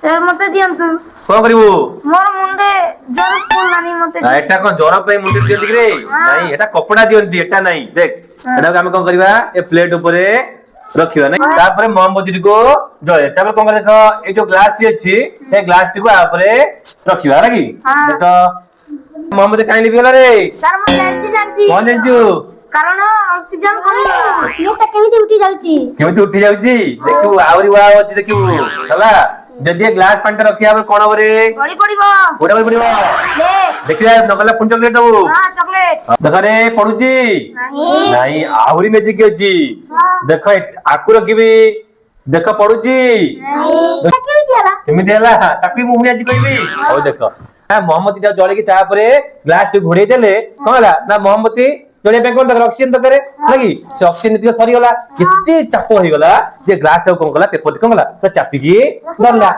sir मते दियंतु कौन करिवो मोर मुंडे जर फुलानी मते एटा कोन जरा पे मुंडी दियंती रे नहीं एटा कपड़ा दियंती एटा नहीं देख एटा हम कोन करबा ए प्लेट ऊपर रखिबा नहीं तापर मोमबत्ती को जळे तापर कोन करे देखो ए जो ग्लास टी अछि से ग्लास टी को आ ऊपर रखिबा रखी देखो मोमबत्ती काई लिबिला रे सर म जानसी कोन जानजू कारण ऑक्सीजन कमी एटा केमिति उठी जाउची देखू आउरी वा अछि देखू चला जदी ग्लास पानी रखिया कोन हबरे गड़ी पड़िबो ओडा पड़िबो ले देखिया नकला पुन चॉकलेट दबो हां चॉकलेट देखा रे पडुची नहीं नहीं आउरी मैजिक अछि देख आकु रखिबी देख पडुची नहीं केमिति हला केमिति हला ताकि मुहणी आज कहबी ओ देख मोमबत्ती ता जळे की तापरे ग्लास टी घोड़े देले कहला ना मोमबत्ती जळे पे कोन देख ऑक्सीजन दकरे लगी से ऑक्सीजन नीति सरी गला केते चाप होई गला जे ग्लास ता कोन कला पेपर कोन गला तो चापी की धरला